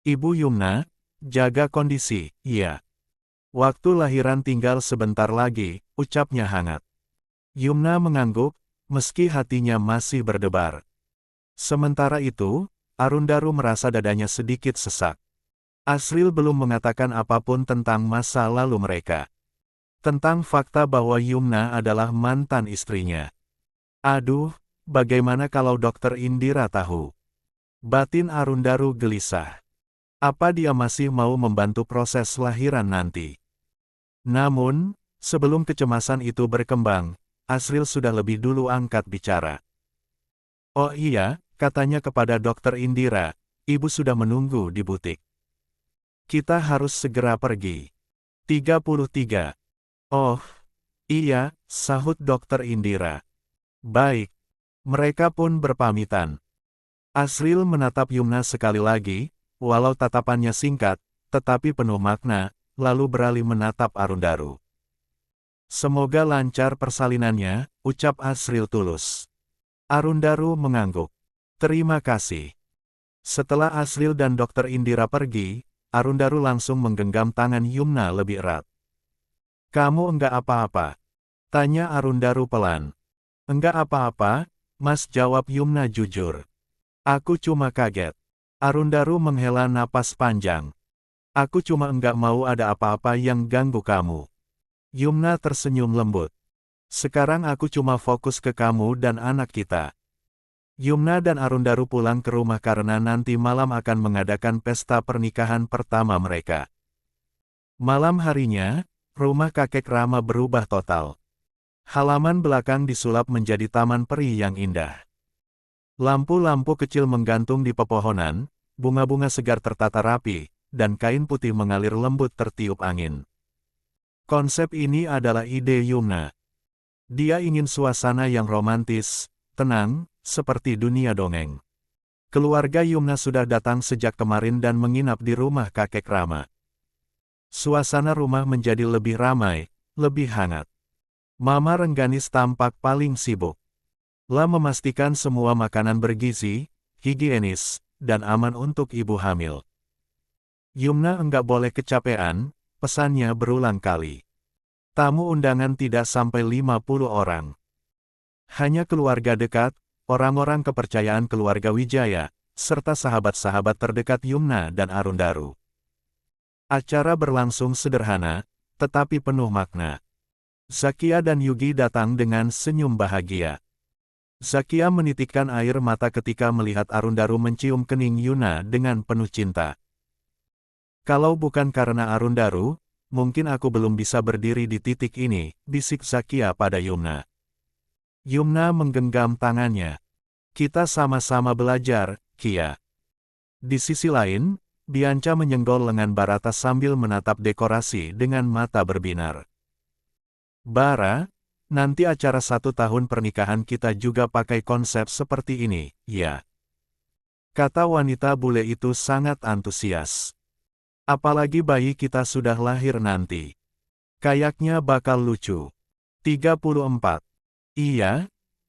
Ibu Yumna, jaga kondisi, iya. Waktu lahiran tinggal sebentar lagi, ucapnya hangat. Yumna mengangguk, meski hatinya masih berdebar. Sementara itu, Arundaru merasa dadanya sedikit sesak. Asril belum mengatakan apapun tentang masa lalu mereka. Tentang fakta bahwa Yumna adalah mantan istrinya. Aduh, bagaimana kalau Dokter Indira tahu? Batin Arundaru gelisah. Apa dia masih mau membantu proses lahiran nanti? Namun, sebelum kecemasan itu berkembang, Asril sudah lebih dulu angkat bicara. Oh iya, katanya kepada Dokter Indira, ibu sudah menunggu di butik. Kita harus segera pergi. 33. Oh, iya, sahut Dokter Indira. Baik. Mereka pun berpamitan. Asril menatap Yumna sekali lagi, walau tatapannya singkat, tetapi penuh makna, lalu beralih menatap Arundaru. Semoga lancar persalinannya, ucap Asril tulus. Arundaru mengangguk. Terima kasih. Setelah Asril dan Dokter Indira pergi, Arundaru langsung menggenggam tangan Yumna lebih erat. Kamu enggak apa-apa? Tanya Arundaru pelan. Enggak apa-apa, Mas, jawab Yumna jujur. Aku cuma kaget. Arundaru menghela napas panjang. Aku cuma enggak mau ada apa-apa yang ganggu kamu. Yumna tersenyum lembut. Sekarang aku cuma fokus ke kamu dan anak kita. Yumna dan Arundaru pulang ke rumah karena nanti malam akan mengadakan pesta pernikahan pertama mereka. Malam harinya, rumah kakek Rama berubah total. Halaman belakang disulap menjadi taman peri yang indah. Lampu-lampu kecil menggantung di pepohonan, bunga-bunga segar tertata rapi, dan kain putih mengalir lembut tertiup angin. Konsep ini adalah ide Yumna. Dia ingin suasana yang romantis, tenang, seperti dunia dongeng. Keluarga Yumna sudah datang sejak kemarin dan menginap di rumah kakek Rama. Suasana rumah menjadi lebih ramai, lebih hangat. Mama Rengganis tampak paling sibuk. La memastikan semua makanan bergizi, higienis, dan aman untuk ibu hamil. Yumna enggak boleh kecapean, pesannya berulang kali. Tamu undangan tidak sampai 50 orang. Hanya keluarga dekat, orang-orang kepercayaan keluarga Wijaya, serta sahabat-sahabat terdekat Yumna dan Arundaru. Acara berlangsung sederhana, tetapi penuh makna. Zakia dan Yugi datang dengan senyum bahagia. Zakia menitikkan air mata ketika melihat Arundaru mencium kening Yuna dengan penuh cinta. Kalau bukan karena Arundaru, mungkin aku belum bisa berdiri di titik ini, bisik Zakia pada Yumna. Yumna menggenggam tangannya. Kita sama-sama belajar, Kia. Di sisi lain, Bianca menyenggol lengan Barata sambil menatap dekorasi dengan mata berbinar. Bara, nanti acara 1 tahun pernikahan kita juga pakai konsep seperti ini, ya. Kata wanita bule itu sangat antusias. Apalagi bayi kita sudah lahir nanti. Kayaknya bakal lucu. 34. Iya,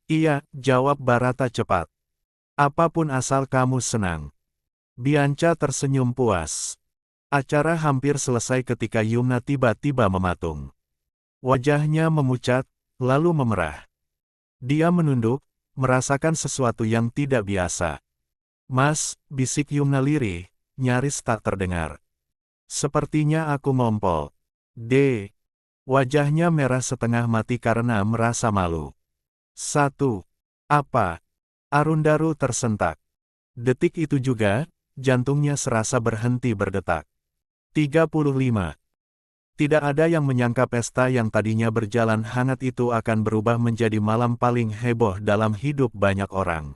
iya, jawab Barata cepat. Apapun asal kamu senang. Bianca tersenyum puas. Acara hampir selesai ketika Yumna tiba-tiba mematung. Wajahnya memucat, lalu memerah. Dia menunduk, merasakan sesuatu yang tidak biasa. Mas, bisik Yumna lirih, nyaris tak terdengar. Sepertinya aku ngompol. Wajahnya merah setengah mati karena merasa malu. 1. Apa? Arundaru tersentak. Detik itu juga, jantungnya serasa berhenti berdetak. 35. Tidak ada yang menyangka pesta yang tadinya berjalan hangat itu akan berubah menjadi malam paling heboh dalam hidup banyak orang.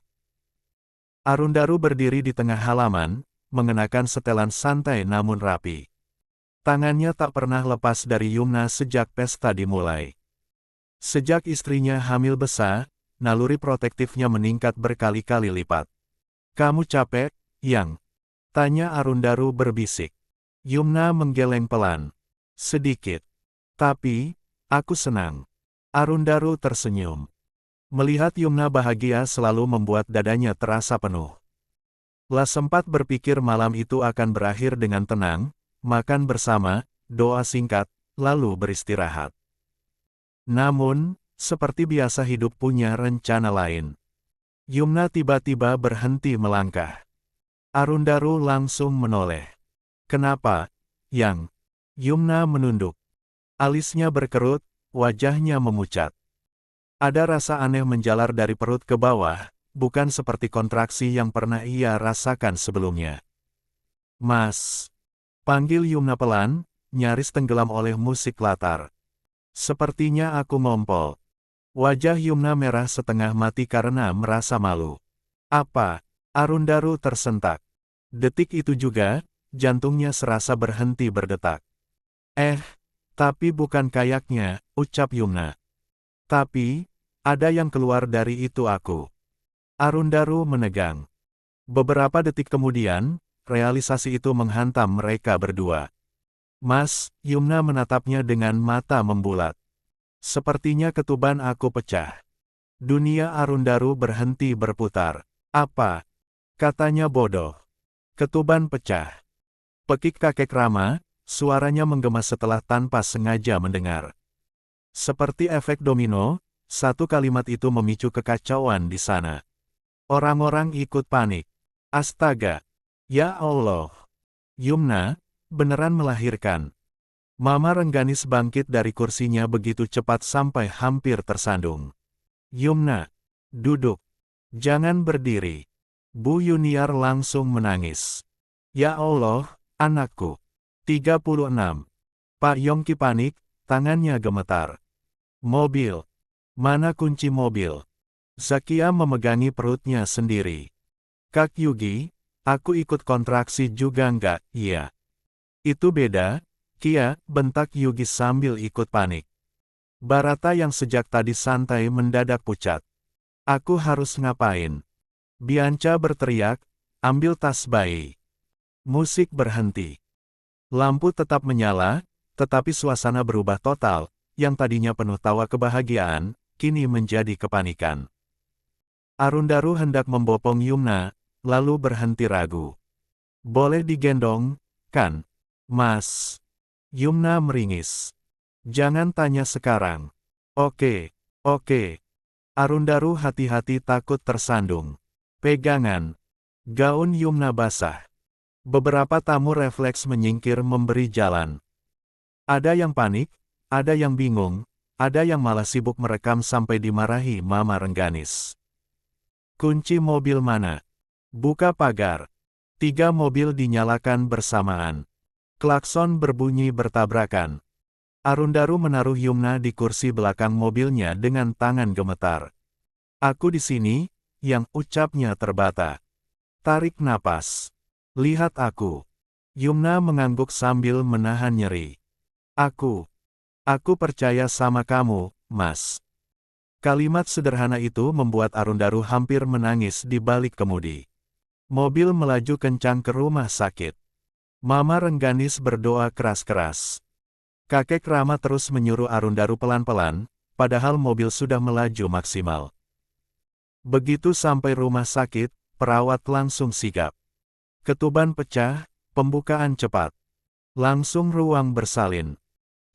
Arundaru berdiri di tengah halaman, mengenakan setelan santai namun rapi. Tangannya tak pernah lepas dari Yumna sejak pesta dimulai. Sejak istrinya hamil besar, naluri protektifnya meningkat berkali-kali lipat. Kamu capek, Yang? Tanya Arundaru berbisik. Yumna menggeleng pelan. Sedikit. Tapi, aku senang. Arundaru tersenyum. Melihat Yumna bahagia selalu membuat dadanya terasa penuh. La sempat berpikir malam itu akan berakhir dengan tenang, makan bersama, doa singkat, lalu beristirahat. Namun, seperti biasa hidup punya rencana lain. Yumna tiba-tiba berhenti melangkah. Arundaru langsung menoleh. Kenapa, Yang? Yumna menunduk. Alisnya berkerut, wajahnya memucat. Ada rasa aneh menjalar dari perut ke bawah, bukan seperti kontraksi yang pernah ia rasakan sebelumnya. Mas. Panggil Yumna pelan, nyaris tenggelam oleh musik latar. Sepertinya aku ngompol. Wajah Yumna merah setengah mati karena merasa malu. Apa? Arundaru tersentak. Detik itu juga, jantungnya serasa berhenti berdetak. Tapi bukan kayaknya, ucap Yumna. Tapi, ada yang keluar dari itu aku. Arundaru menegang. Beberapa detik kemudian, realisasi itu menghantam mereka berdua. Mas, Yumna menatapnya dengan mata membulat. Sepertinya ketuban aku pecah. Dunia Arundaru berhenti berputar. Apa? Katanya bodoh. Ketuban pecah. Pekik kakek Rama, suaranya menggema setelah tanpa sengaja mendengar. Seperti efek domino, satu kalimat itu memicu kekacauan di sana. Orang-orang ikut panik. Astaga! Ya Allah! Yumna, beneran melahirkan. Mama Rengganis bangkit dari kursinya begitu cepat sampai hampir tersandung. Yumna, duduk. Jangan berdiri. Bu Yuniar langsung menangis. Ya Allah, anakku. 36. Pak Yongki panik, tangannya gemetar. Mobil. Mana kunci mobil? Zakia memegangi perutnya sendiri. Kak Yugi, aku ikut kontraksi juga enggak? Iya. Itu beda, Kia, bentak Yugi sambil ikut panik. Barata yang sejak tadi santai mendadak pucat. Aku harus ngapain? Bianca berteriak, ambil tas bayi. Musik berhenti. Lampu tetap menyala, tetapi suasana berubah total, yang tadinya penuh tawa kebahagiaan, kini menjadi kepanikan. Arundaru hendak membopong Yumna, lalu berhenti ragu. Boleh digendong, kan? Mas. Yumna meringis. Jangan tanya sekarang. Oke, oke. Arundaru hati-hati takut tersandung. Pegangan. Gaun Yumna basah. Beberapa tamu refleks menyingkir memberi jalan. Ada yang panik, ada yang bingung, ada yang malah sibuk merekam sampai dimarahi Mama Rengganis. Kunci mobil mana? Buka pagar. 3 mobil dinyalakan bersamaan. Klakson berbunyi bertabrakan. Arundaru menaruh Yumna di kursi belakang mobilnya dengan tangan gemetar. Aku di sini, yang ucapnya terbata. Tarik napas. Lihat aku. Yumna mengangguk sambil menahan nyeri. Aku percaya sama kamu, Mas. Kalimat sederhana itu membuat Arundaru hampir menangis di balik kemudi. Mobil melaju kencang ke rumah sakit. Mama Rengganis berdoa keras-keras. Kakek Rama terus menyuruh Arundaru pelan-pelan, padahal mobil sudah melaju maksimal. Begitu sampai rumah sakit, perawat langsung sigap. Ketuban pecah, pembukaan cepat. Langsung ruang bersalin.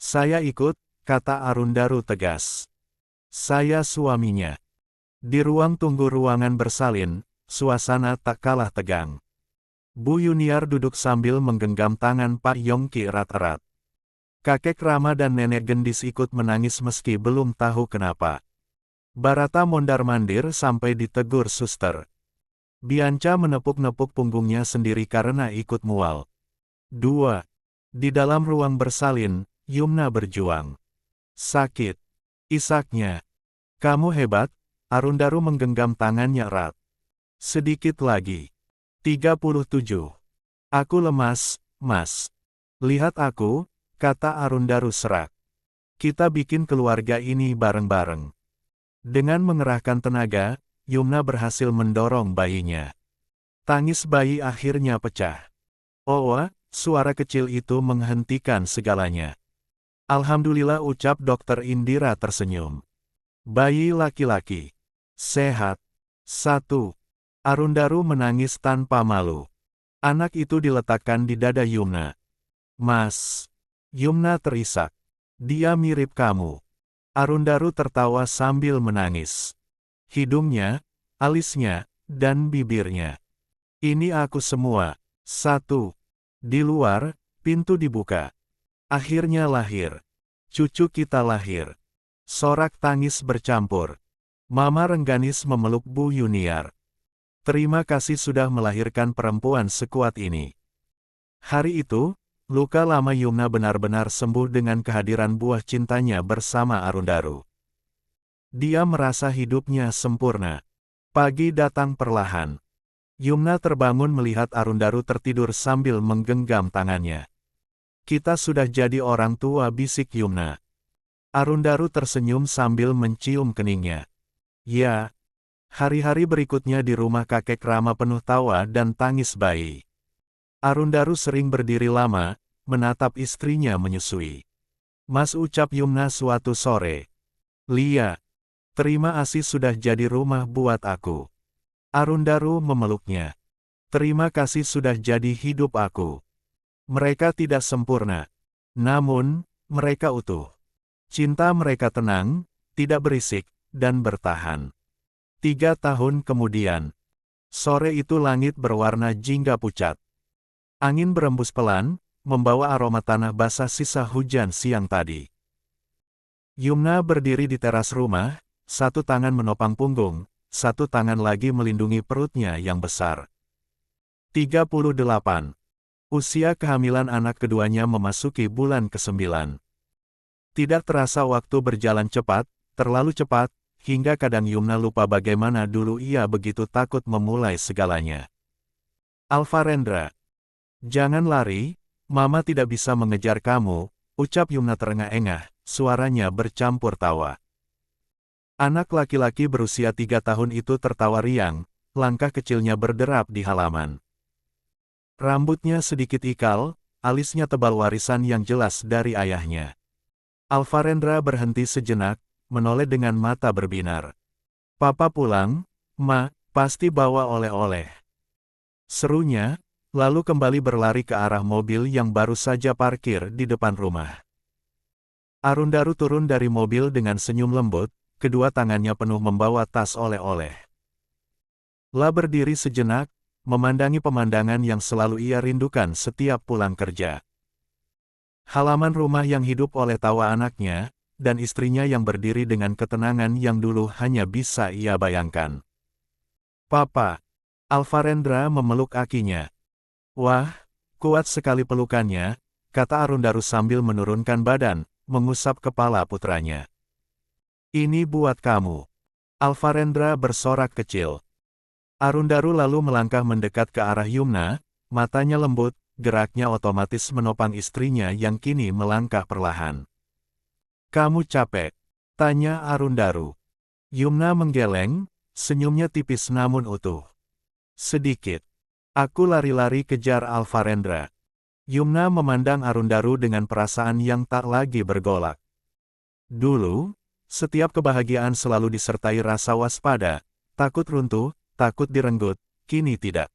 Saya ikut, kata Arundaru tegas. Saya suaminya. Di ruang tunggu ruangan bersalin, suasana tak kalah tegang. Bu Yuniar duduk sambil menggenggam tangan Pak Yongki erat-erat. Kakek Rama dan Nenek Gendis ikut menangis meski belum tahu kenapa. Barata mondar-mandir sampai ditegur suster. Bianca menepuk-nepuk punggungnya sendiri karena ikut mual. 2. Di dalam ruang bersalin, Yumna berjuang. Sakit. Isaknya. Kamu hebat, Arundaru menggenggam tangannya erat. Sedikit lagi. 37. Aku lemas, Mas. Lihat aku, kata Arundaru serak. Kita bikin keluarga ini bareng-bareng. Dengan mengerahkan tenaga, Yumna berhasil mendorong bayinya. Tangis bayi akhirnya pecah. Oh, suara kecil itu menghentikan segalanya. Alhamdulillah, ucap Dokter Indira tersenyum. Bayi laki-laki. Sehat. 1. Arundaru menangis tanpa malu. Anak itu diletakkan di dada Yumna. Mas. Yumna terisak. Dia mirip kamu. Arundaru tertawa sambil menangis. Hidungnya, alisnya, dan bibirnya. Ini aku semua. 1. Di luar, pintu dibuka. Akhirnya lahir. Cucu kita lahir. Sorak tangis bercampur. Mama Rengganis memeluk Bu Yuniar. Terima kasih sudah melahirkan perempuan sekuat ini. Hari itu, luka lama Yumna benar-benar sembuh dengan kehadiran buah cintanya bersama Arundaru. Dia merasa hidupnya sempurna. Pagi datang perlahan. Yumna terbangun melihat Arundaru tertidur sambil menggenggam tangannya. Kita sudah jadi orang tua, bisik Yumna. Arundaru tersenyum sambil mencium keningnya. Ya. Hari-hari berikutnya di rumah kakek Rama penuh tawa dan tangis bayi. Arundaru sering berdiri lama, menatap istrinya menyusui. Mas, ucap Yumna suatu sore. Lia. Terima kasih sudah jadi rumah buat aku. Arundaru memeluknya. Terima kasih sudah jadi hidup aku. Mereka tidak sempurna. Namun, mereka utuh. Cinta mereka tenang, tidak berisik, dan bertahan. 3 tahun kemudian. Sore itu langit berwarna jingga pucat. Angin berembus pelan, membawa aroma tanah basah sisa hujan siang tadi. Yumna berdiri di teras rumah, satu tangan menopang punggung, satu tangan lagi melindungi perutnya yang besar. 38. Usia kehamilan anak keduanya memasuki bulan ke-9. Tidak terasa waktu berjalan cepat, terlalu cepat, hingga kadang Yumna lupa bagaimana dulu ia begitu takut memulai segalanya. Alvarendra. Jangan lari, Mama tidak bisa mengejar kamu, ucap Yumna terengah-engah, suaranya bercampur tawa. Anak laki-laki berusia 3 tahun itu tertawa riang, langkah kecilnya berderap di halaman. Rambutnya sedikit ikal, alisnya tebal warisan yang jelas dari ayahnya. Alvarendra berhenti sejenak, menoleh dengan mata berbinar. "Papa pulang, Ma, pasti bawa oleh-oleh," serunya, lalu kembali berlari ke arah mobil yang baru saja parkir di depan rumah. Arundaru turun dari mobil dengan senyum lembut, kedua tangannya penuh membawa tas oleh-oleh. La berdiri sejenak, memandangi pemandangan yang selalu ia rindukan setiap pulang kerja. Halaman rumah yang hidup oleh tawa anaknya, dan istrinya yang berdiri dengan ketenangan yang dulu hanya bisa ia bayangkan. "Papa." Alvarendra memeluk akinya. "Wah, kuat sekali pelukannya," kata Arundaru sambil menurunkan badan, mengusap kepala putranya. "Ini buat kamu." Alvarendra bersorak kecil. Arundaru lalu melangkah mendekat ke arah Yumna, matanya lembut, geraknya otomatis menopang istrinya yang kini melangkah perlahan. "Kamu capek?" tanya Arundaru. Yumna menggeleng, senyumnya tipis namun utuh. "Sedikit." "Aku lari-lari kejar Alvarendra." Yumna memandang Arundaru dengan perasaan yang tak lagi bergolak. Dulu, setiap kebahagiaan selalu disertai rasa waspada, takut runtuh, takut direnggut, kini tidak.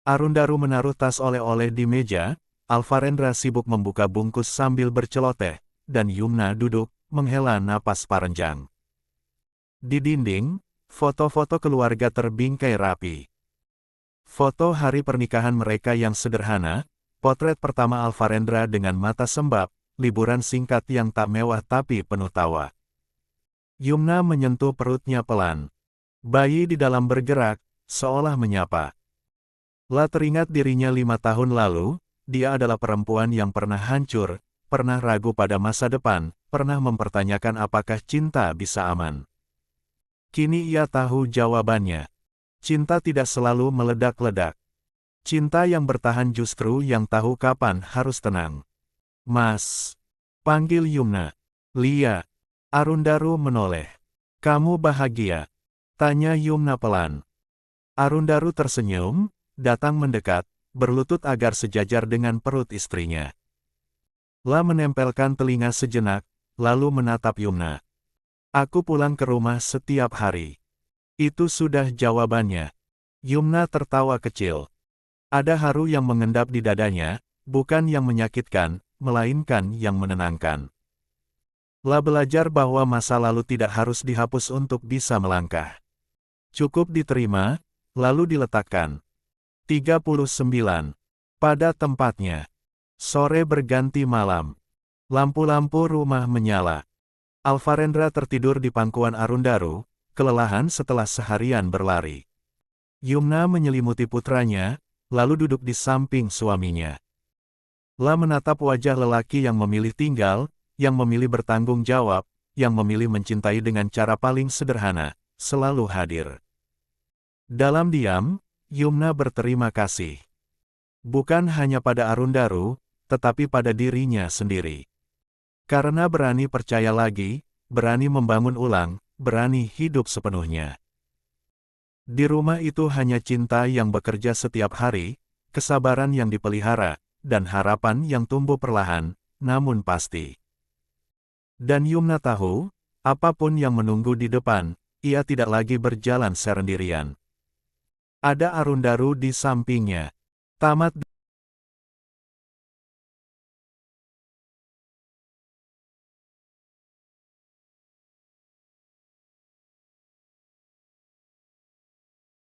Arundaru menaruh tas oleh-oleh di meja, Alvarendra sibuk membuka bungkus sambil berceloteh, dan Yumna duduk, menghela napas panjang. Di dinding, foto-foto keluarga terbingkai rapi. Foto hari pernikahan mereka yang sederhana, potret pertama Alvarendra dengan mata sembab, liburan singkat yang tak mewah tapi penuh tawa. Yumna menyentuh perutnya pelan. Bayi di dalam bergerak, seolah menyapa. La teringat dirinya 5 tahun lalu, dia adalah perempuan yang pernah hancur, pernah ragu pada masa depan, pernah mempertanyakan apakah cinta bisa aman. Kini ia tahu jawabannya. Cinta tidak selalu meledak-ledak. Cinta yang bertahan justru yang tahu kapan harus tenang. "Mas," panggil Yumna. "Lia." Arundaru menoleh. "Kamu bahagia?" tanya Yumna pelan. Arundaru tersenyum, datang mendekat, berlutut agar sejajar dengan perut istrinya. La menempelkan telinga sejenak, lalu menatap Yumna. "Aku pulang ke rumah setiap hari." Itu sudah jawabannya. Yumna tertawa kecil. Ada haru yang mengendap di dadanya, bukan yang menyakitkan, melainkan yang menenangkan. La belajar bahwa masa lalu tidak harus dihapus untuk bisa melangkah. Cukup diterima, lalu diletakkan. 39. Pada tempatnya. Sore berganti malam. Lampu-lampu rumah menyala. Alvarendra tertidur di pangkuan Arundaru, kelelahan setelah seharian berlari. Yumna menyelimuti putranya, lalu duduk di samping suaminya. La menatap wajah lelaki yang memilih tinggal, yang memilih bertanggung jawab, yang memilih mencintai dengan cara paling sederhana, selalu hadir. Dalam diam, Yumna berterima kasih. Bukan hanya pada Arundaru, tetapi pada dirinya sendiri. Karena berani percaya lagi, berani membangun ulang, berani hidup sepenuhnya. Di rumah itu hanya cinta yang bekerja setiap hari, kesabaran yang dipelihara, dan harapan yang tumbuh perlahan, namun pasti. Dan Yumna tahu, apapun yang menunggu di depan, ia tidak lagi berjalan sendirian. Ada Arundaru di sampingnya. Tamat.